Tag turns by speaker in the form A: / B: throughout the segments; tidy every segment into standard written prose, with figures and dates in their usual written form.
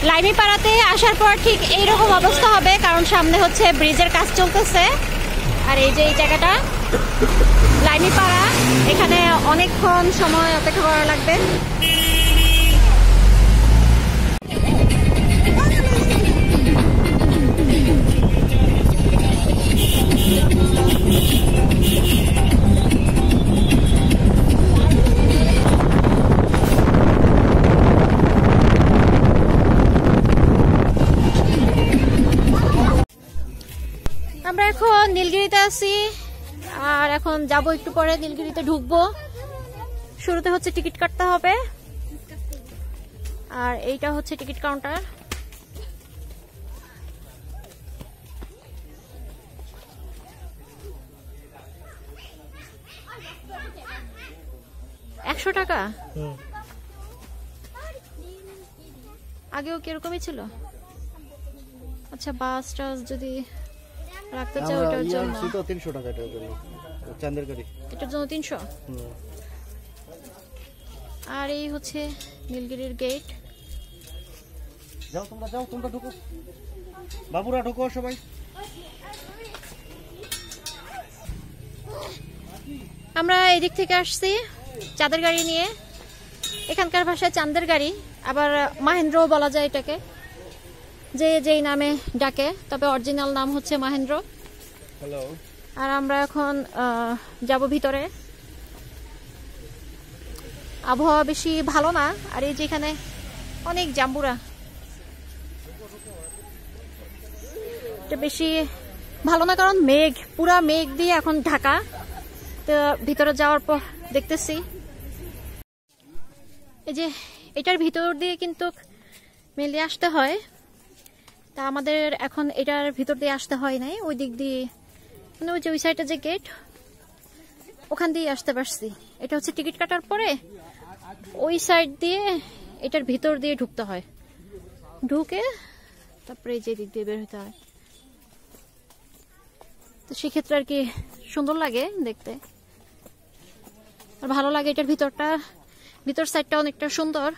A: লাইমিপাড়াতে আসার পর ঠিক এইরকম অবস্থা হবে, কারণ সামনে হচ্ছে ব্রিজের কাজ চলতেছে। আর এই যে এই জায়গাটা লাইমিপাড়া, এখানে অনেকক্ষণ সময় অপেক্ষা করা লাগবে। আমরা এখন নীলগিরিতে আছি, আর এখন যাব একটু পরে নীলগিরিতে ঢুকবো। শুরুতে হচ্ছে টিকিট কাটতে হবে, আর এইটা হচ্ছে টিকিট কাউন্টার। টাকা আগেও কিরকমই ছিল। আচ্ছা, বাস টাস যদি রাখতে চাও ওটার জন্য
B: 300 টাকা, এটার জন্য চাঁদের গাড়ি,
A: এটার জন্য 300। আর এই হচ্ছে নীলগিরির গেট।
B: যাও তোমরা ঢুকো, বাবুরা ঢুকো সবাই।
A: আমরা এদিক থেকে আসছি চাঁদের গাড়ি নিয়ে। এখানকার ভাষায় চাঁদের গাড়ি, আবার মাহেন্দ্রও বলা যায় এটাকে, যে যেই নামে ডাকে, তবে অরিজিনাল নাম হচ্ছে মাহেন্দ্র।
B: হ্যালো।
A: আর আমরা এখন যাব ভিতরে। আবহাওয়া বেশি ভালো না, আর এই যেখানে অনেক জাম্বুরা, এটা বেশি ভালো না, কারণ মেঘ, পুরা মেঘ দিয়ে এখন ঢাকা। তো ভিতরে যাওয়ার পর দেখতেছি এই যে এটার ভিতর দিয়ে কিন্তু মেলে আসতে হয়, তা আমাদের এখন এটার ভিতর দিয়ে আসতে হয় নাই, ওই দিক দিয়ে, মানে ওই যে ওই সাইডে যে গেট, ওখান দিয়ে আসতে পারছি। এটা হচ্ছে টিকিট কাটার পরে ওই সাইড দিয়ে এটার ভিতর দিয়ে ঢুকতে হয়, ঢুকে তারপরে এই যে দিক দিয়ে বের হতে হয়। তো সেক্ষেত্রে আর কি সুন্দর লাগে দেখতে, আর ভালো লাগে। এটার ভিতর সাইডটা অনেকটা সুন্দর।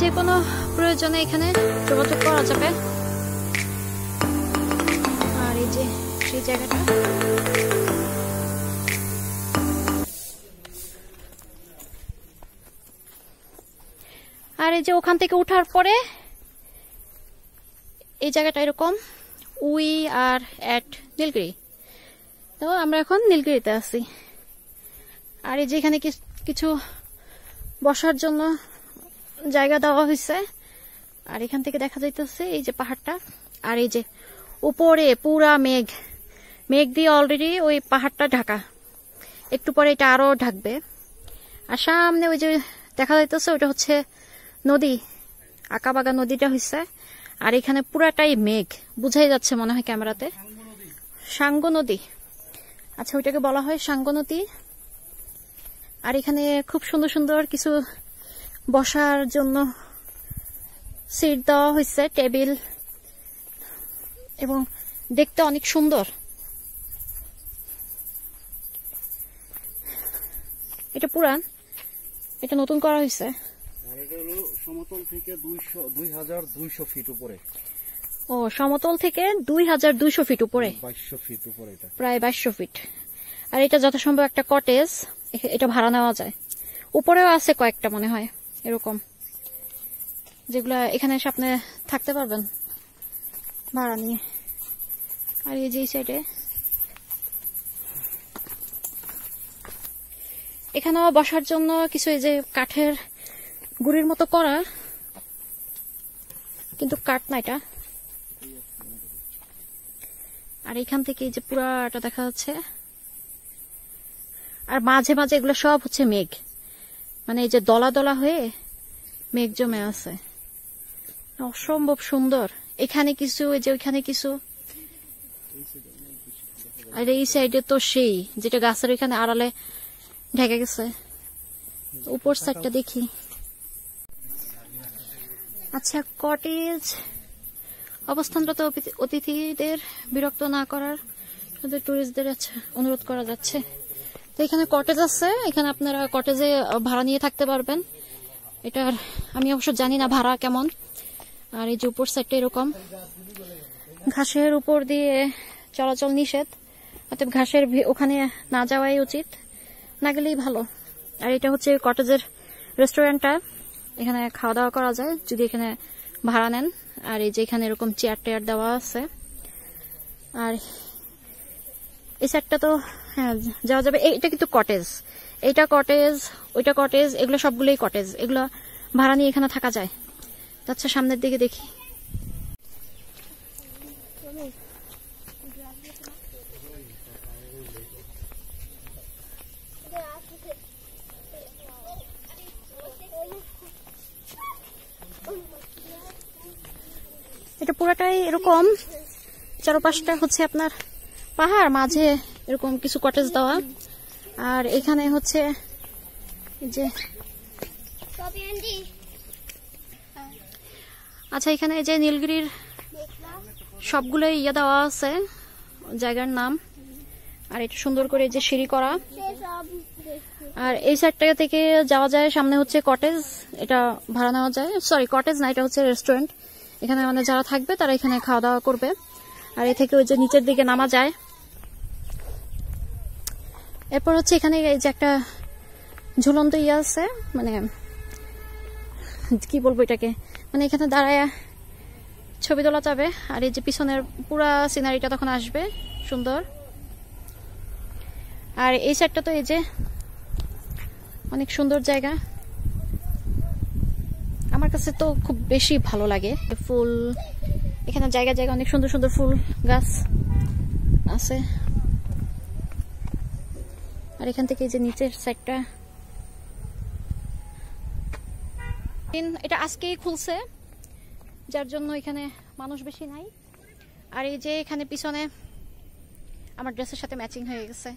A: যে কোনো প্রয়োজনে এখানে যোগাযোগ করা যাবে। আর এই যে সেই জায়গাটা, আর এই যে ওখান থেকে উঠার পরে এই জায়গাটা এরকম, উই আর এট নীলগিরি। তো আমরা এখন নীলগিরিতে আছি। আর এই যে এখানে কিছু বসার জন্য জায়গা দেওয়া হয়েছে, আর এখান থেকে দেখা যাইতেছে এই যে পাহাড়টা, আর এই যে উপরে পুরা মেঘ দিয়ে অলরেডি ওই পাহাড়টা ঢাকা, একটু পরে এটা আরো ঢাকবে। আর সামনে ওই যে দেখা যাইতেছে ওটা হচ্ছে নদী, আঁকাবাগা নদীটা হয়েছে। আর এখানে পুরাটাই মেঘ, বুঝাই যাচ্ছে মনে হয় ক্যামেরাতে, সাঙ্গো নদী। আচ্ছা, ওইটাকে বলা হয় সাঙ্গো নদী। আর এখানে খুব সুন্দর সুন্দর কিছু বসার জন্য সিট দেওয়া হয়েছে, টেবিল, এবং দেখতে অনেক সুন্দর। এটা পুরান, এটা নতুন করা হয়েছে।
B: আর এটা হলো সমতল থেকে 2200 ফিট উপরে।
A: ও, সমতল থেকে 2200 ফিট উপরে,
B: 2200 ফিট উপরে, এটা
A: প্রায় 2200 ফিট। আর এটা যথাসম্ভব একটা কটেজ, এটা ভাড়া নেওয়া যায়। উপরেও আছে কয়েকটা মনে হয় এরকম, যেগুলা এখানে এসে আপনি থাকতে পারবেন ভাড়া নিয়ে। আর এই যে সাইডে এখানেও বসার জন্য কিছু এই যে কাঠের গুড়ির মতো করা, কিন্তু কাঠ না এটা। আর এখান থেকে এই যে পুরাটা দেখা যাচ্ছে, আর মাঝে মাঝে এগুলো সব হচ্ছে মেঘ, মানে এই যে দলা দলা হয়ে মেঘ জমে আছে, অসম্ভব সুন্দর। এখানে কিছু, এই যে ওইখানে কিছু, আর এই সাইডে তো সেই যেটা গাছের এখানে আড়ালে ঢেকে গেছে। উপর সাইডটা দেখি। আচ্ছা, কটেজ অবস্থানরত অতিথিদের বিরক্ত না করার টুরিস্টদের অনুরোধ করা যাচ্ছে। তো এখানে কটেজ আছে, এখানে আপনারা কটেজে ভাড়া নিয়ে থাকতে পারবেন। এটার আমি অবশ্য জানি না ভাড়া কেমন। আর এই যে উপর সাইডটা এরকম ঘাসের উপর দিয়ে চলাচল নিষেধ, অতএব ঘাসের ওখানে না যাওয়াই উচিত, না গেলেই ভালো। আর এটা হচ্ছে কটেজের রেস্টুরেন্টটা, এখানে খাওয়া দাওয়া করা যায় যদি এখানে ভাড়া নেন। আর এই যে এখানে এরকম চেয়ার টেয়ার দেওয়া আছে। আর এই সাইডটা তো হ্যাঁ যাওয়া যাবে। এটা কিন্তু কটেজ, এইটা কটেজ, ওইটা কটেজ, এগুলো সবগুলোই কটেজ, এগুলো ভাড়া নিয়ে এখানে থাকা যায়। আচ্ছা, সামনের দিকে দেখি। এটা পুরাটাই এরকম, চারপাশটা হচ্ছে আপনার পাহাড়, মাঝে এরকম কিছু কটেজ দেওয়া। আর এখানে হচ্ছে যে আচ্ছা, এখানে যে নীলগিরির সবগুলো ইয়ে দেওয়া আছে জায়গার নাম। আর এটা সুন্দর করে যে সিঁড়ি করা। আর এই সাইডটা থেকে যাওয়া যায়, সামনে হচ্ছে কটেজ, এটা ভাড়া নেওয়া যায়। সরি, কটেজ না, এটা হচ্ছে রেস্টুরেন্ট। এখানে মানে যারা থাকবে তারা এখানে খাওয়া দাওয়া করবে। আর এ থেকে ওই যে নিচের দিকে নামা যায়। এরপর হচ্ছে এখানে এই যে একটা ঝুলন্ত ইয়ে আছে, মানে কি বলবো এটাকে, মানে এখানে দাঁড়ায় ছবি তোলা যাবে। আর এই যে পিছনের পুরা সিনারিটা তখন আসবে সুন্দর। আর এই সাইডটা তো এই যে অনেক সুন্দর জায়গা, আমার কাছে তো খুব বেশি ভালো লাগে। ফুল এখানে জায়গা জায়গা অনেক সুন্দর সুন্দর ফুল গাছ আছে। আর এখান থেকে যে নিচের সাইডটা, এটা আজকেই খুলছে যার জন্য এখানে মানুষ বেশি নাই। আর এই যে এখানে পিছনে আমার ড্রেসের সাথে ম্যাচিং হয়ে গেছে,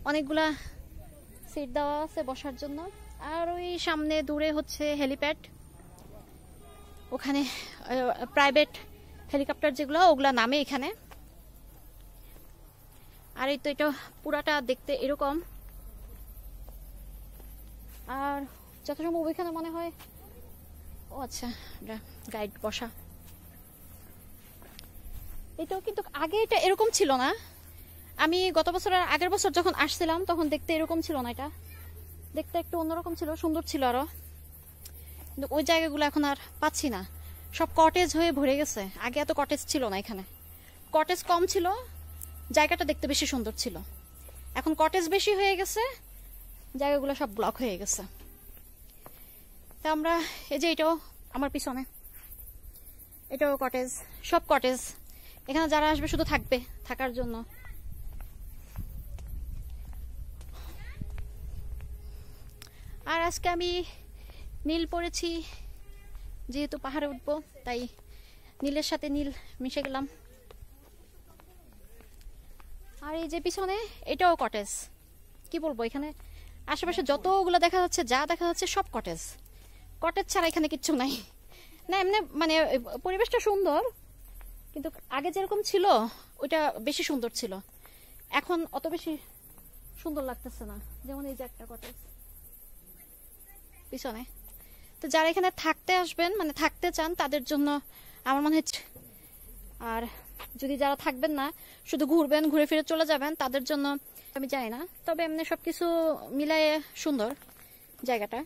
A: অনেকগুলা সিট দেওয়া আছে বসার জন্য। আর ওই সামনে দূরে হচ্ছে হেলিপ্যাড, ওখানে প্রাইভেট হেলিকপ্টার যেগুলো ওগুলা নামে এখানে। আর এই তো এটা পুরাটা দেখতে এরকম। আর যথাসম্ভব ওইখানে মনে হয়, ও আচ্ছা, গাইড বসা। এটাও কিন্তু আগে এটা এরকম ছিল না। আমি গত বছর আর আগের বছর যখন আসছিলাম তখন দেখতে এরকম ছিল না, এটা দেখতে একটু অন্যরকম ছিল, সুন্দর ছিল আরো। কিন্তু ওই জায়গাগুলো এখন আর পাচ্ছি না, সব কটেজ হয়ে ভরে গেছে। আগে এত কটেজ ছিল না, এখানে কটেজ কম ছিল, জায়গাটা দেখতে বেশি সুন্দর ছিল। এখন কটেজ বেশি হয়ে গেছে, জায়গাগুলো সব ব্লক হয়ে গেছে। তা আমরা এই যে এটাও আমার পিছনে, এটাও কটেজ, সব কটেজ। এখানে যারা আসবে শুধু থাকবে, থাকার জন্য। আর আজকে আমি নীল পরেছি, যেহেতু পাহাড়ে উঠবো তাই নীলের সাথে নীল মিশে গেলাম। আর এই যে পিছনে এটাও কটেজ। কি বলবো, এখানে আশেপাশে যতগুলো দেখা যাচ্ছে, যা দেখা যাচ্ছে সব কটেজ। কটেজ ছাড়া এখানে কিচ্ছু নাই। না এমনি মানে পরিবেশটা সুন্দর, কিন্তু আগে যেরকম ছিল ওইটা বেশি সুন্দর ছিল, এখন অত বেশি সুন্দর লাগতেছে না। যেমন এই যে একটা কটেজ পিছনে। তো যারা এখানে থাকতে আসবেন, মানে থাকতে চান, তাদের জন্য আমার মনে হচ্ছে। আর যদি যারা থাকবেন না, শুধু ঘুরবেন, ঘুরে ফিরে চলে যাবেন, তাদের জন্য আমি জানি না। তবে এমনি সবকিছু মিলায়ে সুন্দর জায়গাটা।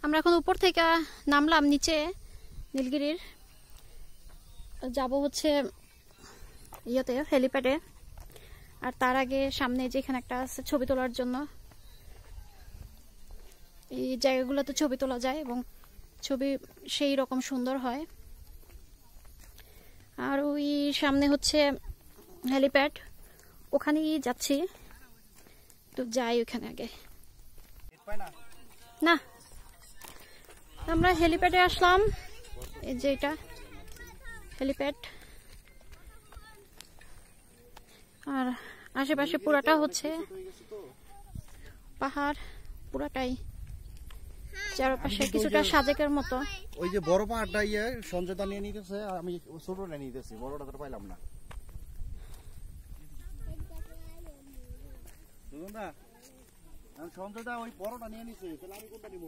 A: আমরা এখন উপর থেকে নামলাম নিচে নীলগিরির, যাব হচ্ছে ইয়েতে হেলিপ্যাডে। আর তার আগে সামনে যেখানে একটা আছে ছবি তোলার জন্য, এই জায়গাগুলোতে ছবি তোলা যায় এবং ছবি সেই রকম সুন্দর হয়। আর ওই সামনে হচ্ছে হেলিপ্যাড, ওখানেই যাচ্ছি। তো যাই ওখানে আগে। না, আমরা হেলিপ্যাডে আসলাম। এই যে এটা হেলিপ্যাড। আর আশেপাশে পুরাটা হচ্ছে পাহাড়, পুরাটাই চারপাশে কিছুটা সাজেকের মতো।
B: ওই যে বড় পাহাড়টা সঞ্জয়দা নিয়ে নিতেছে, আমি ছোটটা নিতেছি, বড়টা তো পাইলাম না। সুগন্ধা, আমি সঞ্জয়দা ওই বড়টা নিয়ে নিছে, তাহলে আমি কোনটা নিব?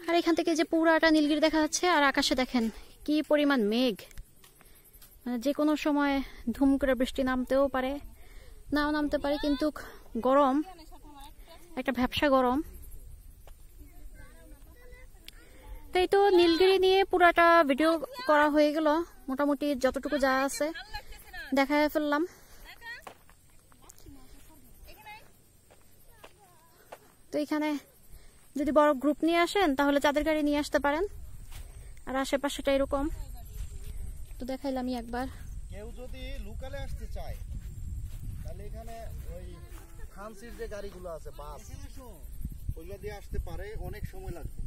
A: আর এখান থেকে যে পুরাটা নীলগিরি দেখা যাচ্ছে, আর আকাশে দেখেন কি পরিমাণ মেঘ, মানে যে কোনো সময় ধুম করে বৃষ্টি নামতেও পারে, নাও নামতে পারে, কিন্তু গরম, একটা ভ্যাপসা গরম। তাই তো নীলগিরি নিয়ে পুরাটা ভিডিও করা হয়ে গেল, মোটামুটি যতটুকু যা আছে দেখায় ফেললাম। তো এখানে যদি বড় গ্রুপ নিয়ে আসেন তাহলে চাঁদের গাড়ি নিয়ে আসতে পারেন, আর আশেপাশেটা এরকম তো দেখাইলামই একবার।
B: কেউ যদি লোকালে আসতে চায় তাহলে এখানে ওই ফ্রান্সির যে গাড়িগুলো আছে বাস, ওইগুলো দিয়ে আসতে পারে, অনেক সময় লাগবে।